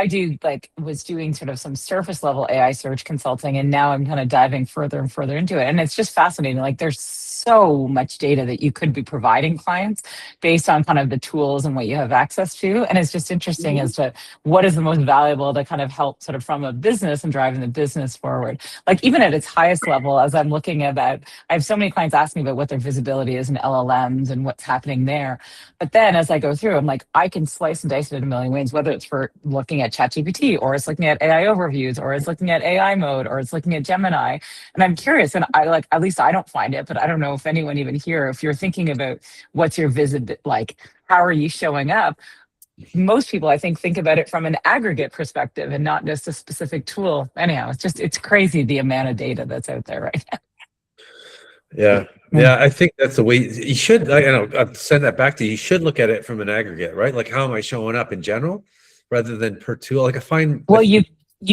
was doing sort of some surface level AI search consulting, and now I'm kind of diving further and further into it. And it's just fascinating. Like, there's so much data that you could be providing clients based on kind of the tools and what you have access to. And it's just interesting as to what is the most valuable to kind of help sort of from a business and driving the business forward. Like, even at its highest level, as I'm looking about, I have so many clients asking me about what their visibility is in LLMs and what's happening there. But then as I go through, I'm like, I can slice and dice it in a million ways, whether it's for looking at ChatGPT, or it's looking at AI overviews, or it's looking at AI mode, or it's looking at Gemini. And I'm curious, and I like, at least I don't find it, but I don't know if anyone even here, if you're thinking about what's your visit, like, how are you showing up? Most people, I think about it from an aggregate perspective and not just a specific tool. Anyhow, it's crazy the amount of data that's out there right now. Yeah. Yeah, I think that's the way you should. I'll send that back to you. You should look at it from an aggregate, right? Like, how am I showing up in general, rather than per tool? Like, I find. Well, you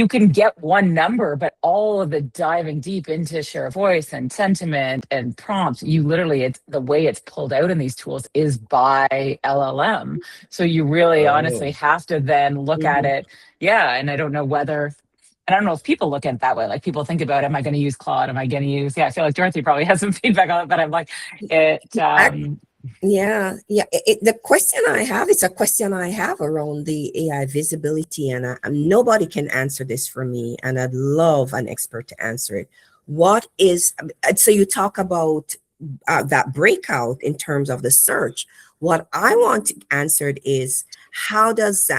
can get one number, but all of the diving deep into share of voice and sentiment and prompts, you literally, it's the way it's pulled out in these tools is by LLM. So you really honestly have to then look at it. Yeah. And I don't know if people look at it that way. Like, people think about, am I going to use Claude? Am I going to use, I feel like Dorothy probably has some feedback on it, but I'm like, The question I have is a question I have around the AI visibility, and nobody can answer this for me, and I'd love an expert to answer it. So you talk about that breakout in terms of the search. What I want answered is, how is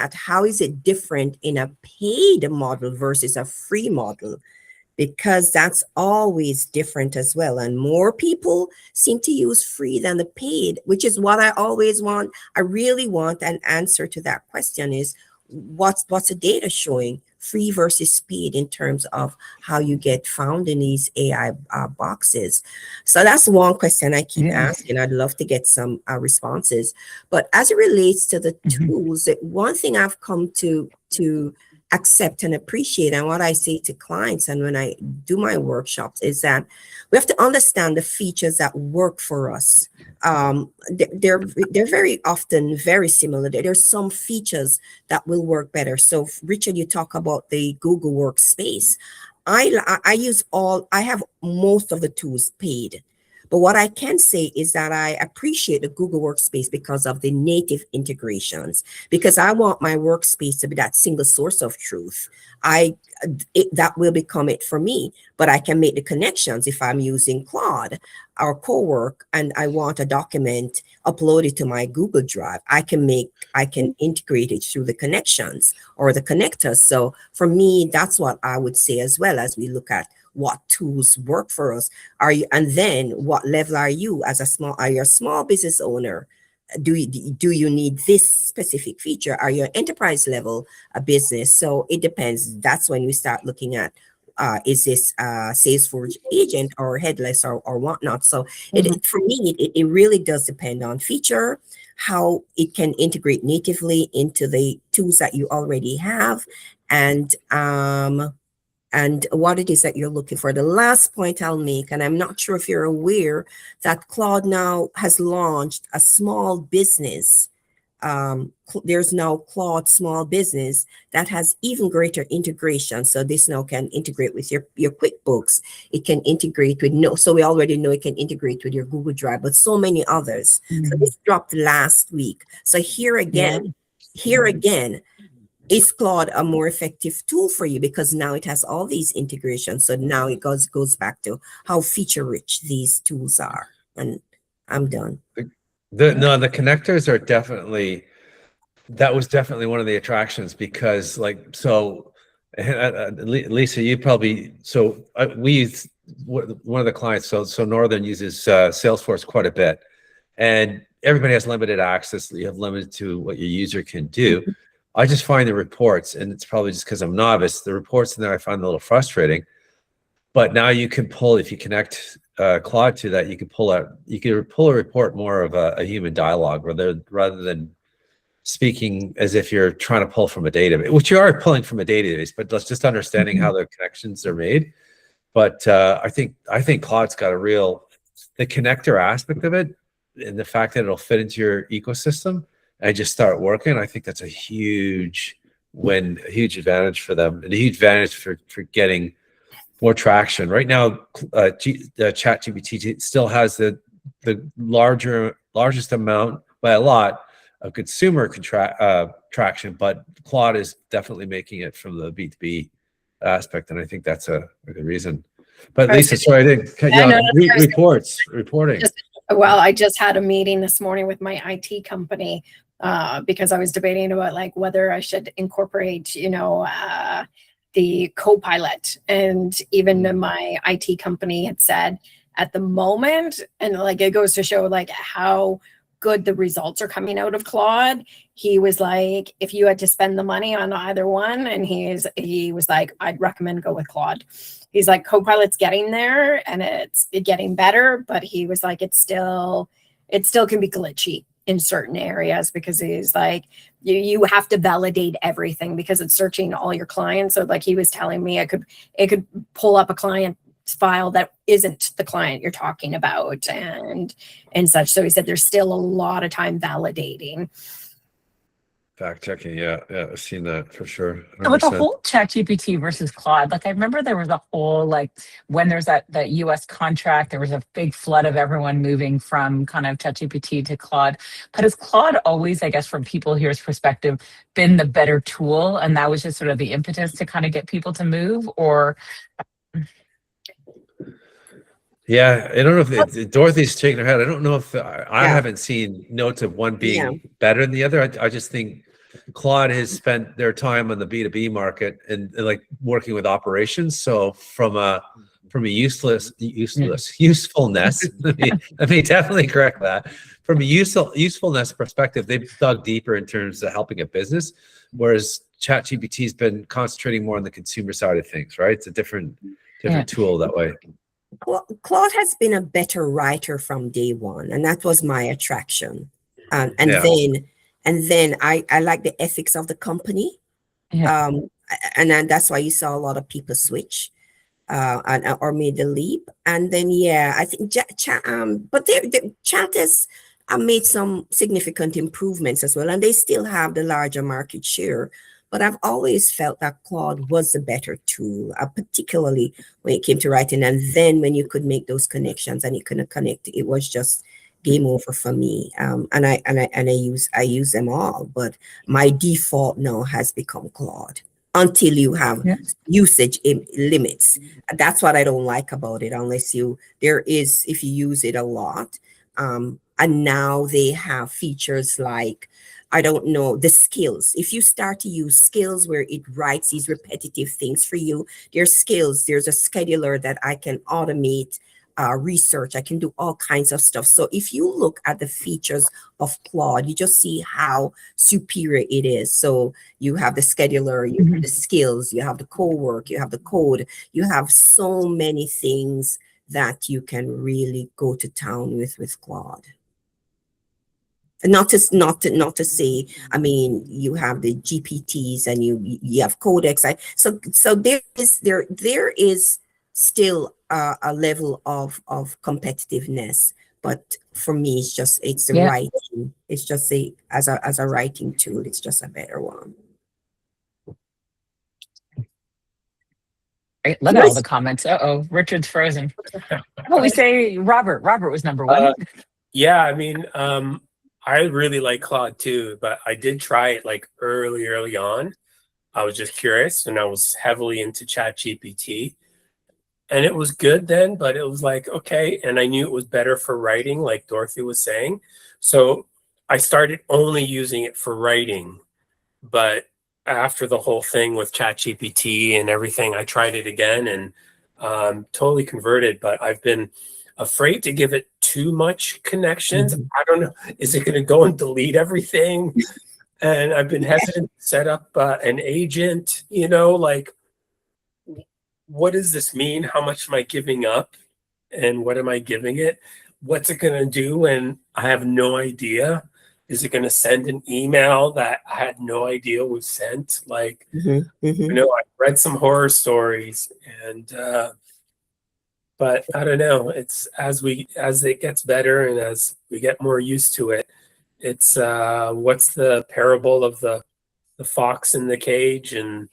it different in a paid model versus a free model? Because that's always different as well. And more people seem to use free than the paid, which is what I always want. I really want an answer to that question is, what's the data showing, free versus paid, in terms of how you get found in these AI boxes? So that's one question I keep asking. I'd love to get some responses. But as it relates to the tools, one thing I've come to accept and appreciate, and what I say to clients and when I do my workshops, is that we have to understand the features that work for us. They're very often very similar. There's some features that will work better. So Richard, you talk about the Google Workspace. I have most of the tools paid. But what I can say is that I appreciate the Google Workspace because of the native integrations, because I want my workspace to be that single source of truth. That will become it for me, but I can make the connections if I'm using Claude or Cohort and I want a document uploaded to my Google Drive. I can integrate it through the connections or the connectors. So for me, that's what I would say as well, as we look at what tools work for us. And then what level are you as are you a small business owner? Do you need this specific feature? Are you an enterprise level business? So it depends. That's when we start looking at, is this Salesforce agent or headless or whatnot? So for me, it really does depend on feature, how it can integrate natively into the tools that you already have, and what it is that you're looking for. The last point I'll make, and I'm not sure if you're aware that Claude now has launched a small business. There's now Claude Small Business that has even greater integration. So this now can integrate with your QuickBooks. It can integrate with so we already know it can integrate with your Google Drive, but so many others. So this dropped last week. So here again, is Claude a more effective tool for you, because now it has all these integrations? So now it goes back to how feature rich these tools are. And I'm done. The connectors are definitely, that was definitely one of the attractions, because Lisa, you probably, we use one of the clients, so Northern uses Salesforce quite a bit, and everybody has limited access. You have limited to what your user can do. I just find the reports, and it's probably just because I'm novice, the reports in there I find a little frustrating. But now you can pull, if you connect Claude to that, you can pull a report more of a human dialogue, rather than speaking as if you're trying to pull from a database, which you are pulling from a database, but that's just understanding how the connections are made. But I think Claude's got a real the connector aspect of it and the fact that it'll fit into your ecosystem and just start working, I think that's a huge win, a huge advantage for them, and a huge advantage for getting more traction. Right now, ChatGPT still has the largest amount by a lot of consumer traction, but Claude is definitely making it from the B2B aspect, and I think that's a good reason. But Lisa, sorry, I didn't cut you off. Reporting. Well, I just had a meeting this morning with my IT company because I was debating about like whether I should incorporate, the Copilot, and even my IT company had said at the moment, and like it goes to show like how good the results are coming out of Claude. He was like, if you had to spend the money on either one, and he was like, I'd recommend go with Claude. He's like, Copilot's getting there and it's getting better, but he was like, it still can be glitchy in certain areas, because he's like, you have to validate everything because it's searching all your clients. So like he was telling me it could pull up a client file that isn't the client you're talking about and such. So he said there's still a lot of time validating. Fact checking, yeah, I've seen that for sure. So with the 100%. whole ChatGPT versus Claude, like I remember there was a whole like when there's that US contract, there was a big flood of everyone moving from kind of ChatGPT to Claude. But has Claude always, I guess, from people here's perspective, been the better tool, and that was just sort of the impetus to kind of get people to move, or? Yeah, I don't know if Dorothy's shaking her head. I don't know if I haven't seen notes of one being better than the other. I just think Claude has spent their time on the B2B market and like working with operations. So from a usefulness, let me definitely correct that. From a usefulness perspective, they've dug deeper in terms of helping a business, whereas ChatGPT has been concentrating more on the consumer side of things, right? It's a different tool that way. Claude has been a better writer from day one, and that was my attraction. And then I like the ethics of the company, and then that's why you saw a lot of people switch or made the leap. And then I think but Chat has made some significant improvements as well, and they still have the larger market share. But I've always felt that Claude was a better tool, particularly when it came to writing. And then when you could make those connections and you couldn't connect, it was just game over for me. And I use them all, but my default now has become Claude until you have usage limits. That's what I don't like about it, unless if you use it a lot. And now they have features like, I don't know, the skills. If you start to use skills where it writes these repetitive things for you, there's skills, there's a scheduler that I can automate research. I can do all kinds of stuff. So if you look at the features of Claude, you just see how superior it is. So you have the scheduler, you have the skills, you have the Cohort, you have the code, you have so many things that you can really go to town with Claude. Not to say, I mean, you have the GPTs and you have Codex. So there is still a level of competitiveness, but for me, it's the writing. It's just as a writing tool, it's just a better one. Great. Look at all the comments. Richard's frozen. Well, we say Robert. Robert was number one. I mean, I really like Claude too, but I did try it like early on. I was just curious, and I was heavily into ChatGPT, and it was good then, but it was like, okay. And I knew it was better for writing, like Dorothy was saying. So I started only using it for writing, but after the whole thing with ChatGPT and everything, I tried it again and totally converted, but I've been afraid to give it too much connections. I don't know. Is it going to go and delete everything? And I've been hesitant to set up an agent, like, what does this mean? How much am I giving up? And what am I giving it? What's it going to do? And I have no idea. Is it going to send an email that I had no idea was sent? Like, I read some horror stories, and but I don't know. It's as it gets better and as we get more used to it, it's what's the parable of the fox in the cage, and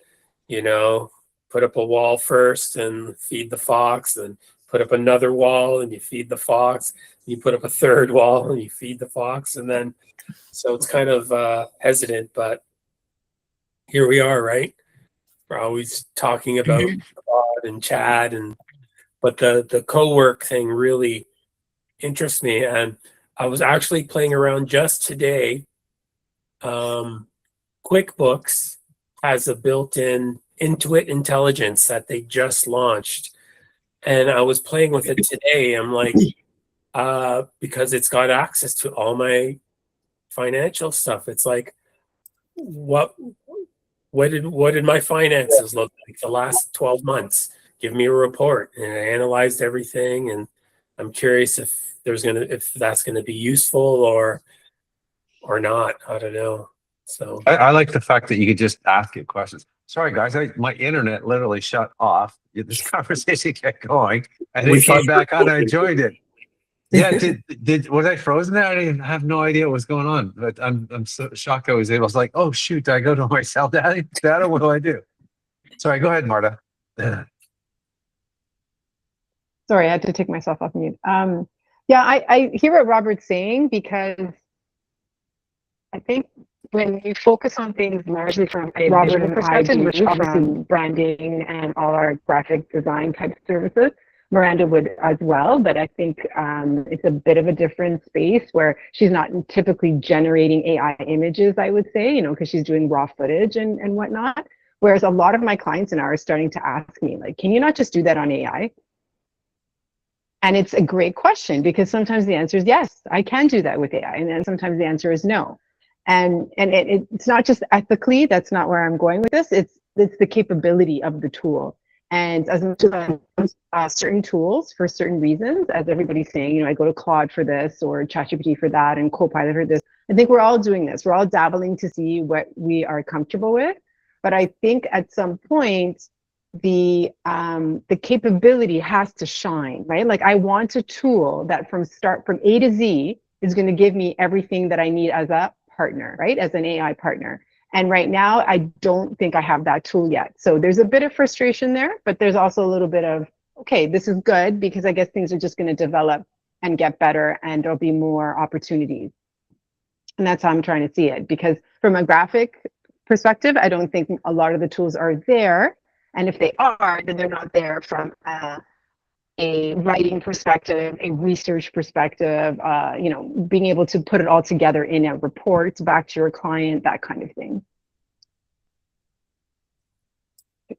put up a wall first and feed the fox, and put up another wall and you feed the fox, you put up a third wall and you feed the fox, and then so it's kind of hesitant, but here we are, right? We're always talking about Claude and Chad, but the co-work thing really interests me, and I was actually playing around just today. QuickBooks has a built-in Intuit intelligence that they just launched, and I was playing with it today. I'm like, because it's got access to all my financial stuff. It's like, what did my finances look like the last 12 months? Give me a report, and I analyzed everything, and I'm curious if that's gonna be useful or not. I don't know. So I like the fact that you could just ask it questions. Sorry, guys, my internet literally shut off. This conversation kept going, and it came back on. I enjoyed it. Yeah, was I frozen there? I have no idea what was going on, but I'm so shocked I was able. I was like, oh shoot, did I go to my cell data? What do I do? Sorry, go ahead, Marta. Sorry, I had to take myself off mute. Yeah, I hear what Robert's saying, because I think when you focus on things largely from a visual perspective, which obviously branding and all our graphic design type services, Miranda would as well, but I think it's a bit of a different space where she's not typically generating AI images, I would say, because she's doing raw footage and whatnot. Whereas a lot of my clients now are starting to ask me, like, can you not just do that on AI? And it's a great question, because sometimes the answer is yes, I can do that with AI. And then sometimes the answer is no. And it's not just ethically, that's not where I'm going with this. It's the capability of the tool. And as much as certain tools for certain reasons, as everybody's saying, I go to Claude for this or ChatGPT for that and Copilot for this. I think we're all doing this. We're all dabbling to see what we are comfortable with. But I think at some point, the capability has to shine, right? Like, I want a tool that from A to Z is going to give me everything that I need as a partner, right? As an AI partner. And right now, I don't think I have that tool yet. So there's a bit of frustration there, but there's also a little bit of, okay, this is good, because I guess things are just going to develop and get better, and there'll be more opportunities. And that's how I'm trying to see it, because from a graphic perspective, I don't think a lot of the tools are there. And if they are, then they're not there from a writing perspective, a research perspective, being able to put it all together in a report back to your client, that kind of thing.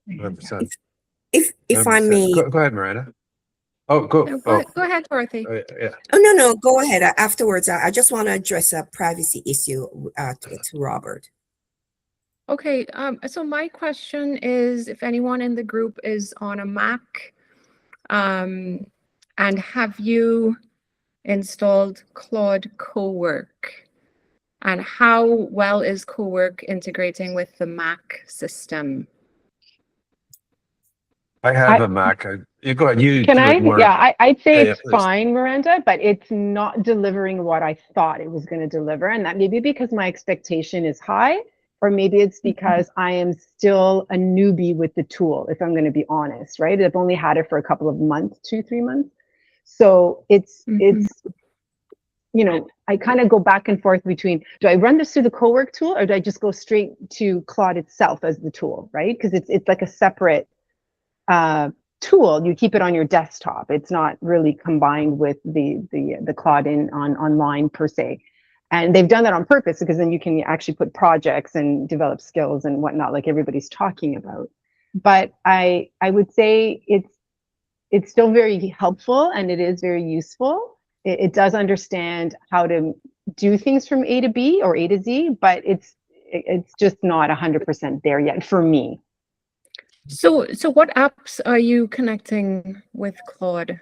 100%. If I may, go ahead, Miranda. Oh, go. No, Oh, go ahead, Dorothy. yeah. oh no, go ahead. Afterwards, I just want to address a privacy issue to Robert. Okay, so my question is, if anyone in the group is on a Mac, and have you installed Claude Cowork? And how well is Cowork integrating with the Mac system? I have a Mac. You go ahead. You Can do I? it more. Yeah, I'd say Yeah, it's please. fine, Miranda, but it's not delivering what I thought it was going to deliver. And that may be because my expectation is high, or maybe it's because I am still a newbie with the tool, if I'm going to be honest, right? I've only had it for a couple of months, 2-3 months. So it's I kind of go back and forth between, do I run this through the Cowork tool, or do I just go straight to Claude itself as the tool, right? Because it's like a separate tool. You keep it on your desktop. It's not really combined with the Claude online per se. And they've done that on purpose, because then you can actually put projects and develop skills and whatnot, like everybody's talking about. But I would say it's still very helpful, and it is very useful. It does understand how to do things from A to B or A to Z, but it's just not 100% there yet for me. So what apps are you connecting with Claude?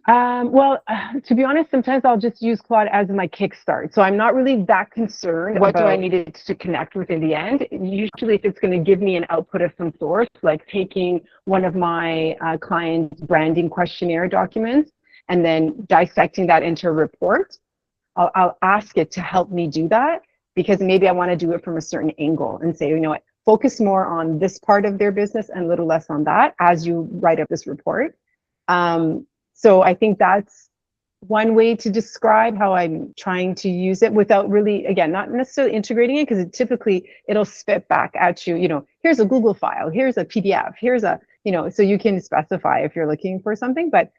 Well, to be honest, sometimes I'll just use Claude as my kickstart. So I'm not really that concerned. What do I need it to connect with in the end? Usually if it's going to give me an output of some sort, like taking one of my clients' branding questionnaire documents and then dissecting that into a report, I'll ask it to help me do that, because maybe I want to do it from a certain angle and say, you know what, focus more on this part of their business and a little less on that as you write up this report. So I think that's one way to describe how I'm trying to use it without really, again, not necessarily integrating it, because typically it'll spit back at you, you know, here's a Google file, here's a PDF, here's a, you know, so you can specify if you're looking for something. But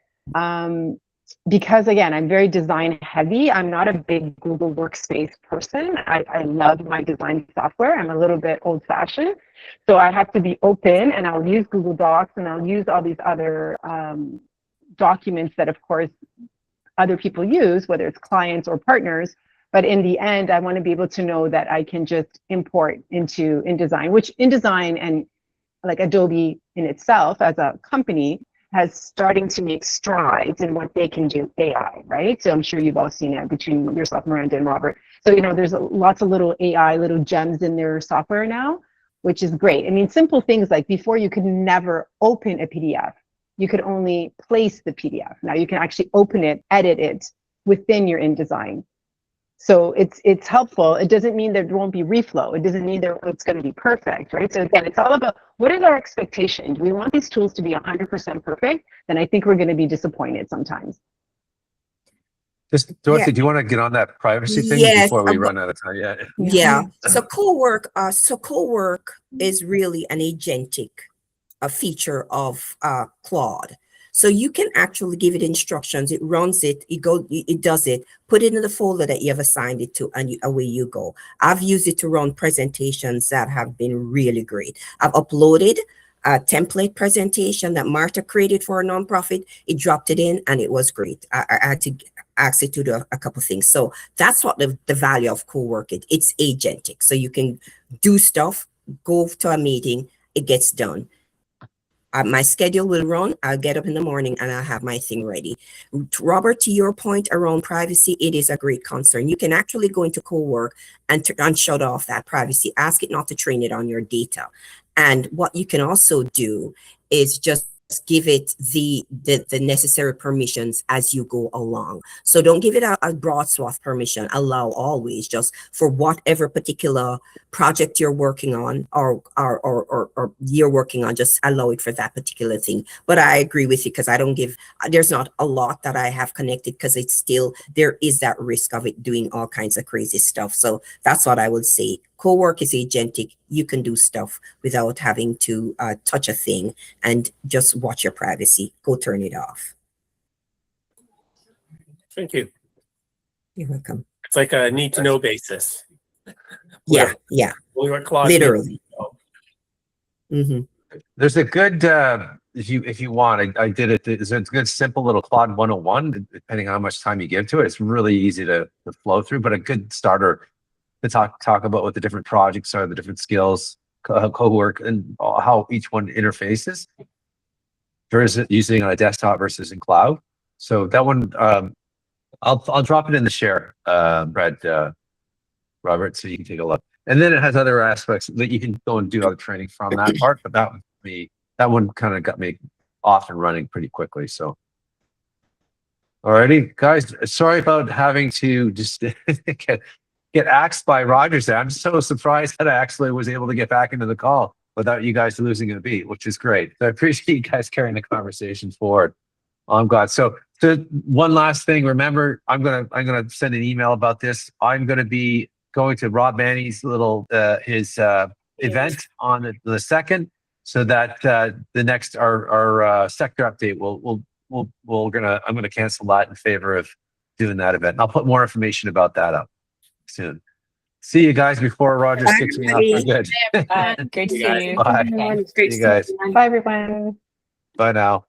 because again, I'm very design heavy, I'm not a big Google Workspace person. I love my design software. I'm a little bit old fashioned. So I have to be open, and I'll use Google Docs, and I'll use all these other documents that of course other people use, whether it's clients or partners. But in the end, I want to be able to know that I can just import into InDesign, which InDesign and like Adobe in itself as a company has starting to make strides in what they can do AI, right? So I'm sure you've all seen it between yourself, Miranda, and Robert. So, you know, there's lots of little AI, little gems in their software now, which is great. I mean, simple things like before you could never open a PDF. You could only place the PDF. Now you can actually open it, edit it within your InDesign. So it's helpful. It doesn't mean there won't be reflow. It doesn't mean that it's going to be perfect, right? So again, it's all about what is our expectation? Do we want these tools to be 100% perfect? Then I think we're going to be disappointed sometimes. Just Dorothy, do you want to get on that privacy thing before we run out of time? Yeah. So Cohort is really an agentic a feature of Claude. So you can actually give it instructions. It runs it. It does it. Put it in the folder that you have assigned it to, and away you go. I've used it to run presentations that have been really great. I've uploaded a template presentation that Marta created for a nonprofit. It dropped it in, and it was great. I had to ask it to do a couple of things. So that's what the value of Cohort is. It's agentic. So you can do stuff, go to a meeting, it gets done. My schedule will run. I'll get up in the morning and I'll have my thing ready. Robert, to your point around privacy, it is a great concern. You can actually go into Cohort and shut off that privacy. Ask it not to train it on your data. And what you can also do is just give it the necessary permissions as you go along. So don't give it a broad swath permission. Allow always just for whatever particular project you're working on or you're working on, just allow it for that particular thing. But I agree with you, because I don't give, there's not a lot that I have connected, because it's still, there is that risk of it doing all kinds of crazy stuff. So that's what I would say. Cohort is agentic. You can do stuff without having to touch a thing, and just watch your privacy. Go turn it off. Thank you. You're welcome. It's like a need to know basis. Yeah. Literally. There's a good if you want, I did it. There's a good simple little Claude 101. Depending on how much time you give to it, it's really easy to flow through. But a good starter to talk about what the different projects are, the different skills, Cohort, and how each one interfaces versus using on a desktop versus in cloud. So that one, I'll drop it in the share, Brad, Robert, so you can take a look. And then it has other aspects that you can go and do other training from that part. But that one kind of got me off and running pretty quickly. So, alrighty, guys. Sorry about having to just get axed by Rogers there. I'm so surprised that I actually was able to get back into the call without you guys losing a beat, which is great. So I appreciate you guys carrying the conversation forward. I'm glad. So one last thing, remember, I'm gonna send an email about this. I'm gonna be going to Rob Manny's little his event on the 2nd, so that the next our sector update I'm gonna cancel that in favor of doing that event. And I'll put more information about that up soon. See you guys before Roger kicks me off for good. Great to see you. Bye. Great See you guys. Bye, everyone. Bye now.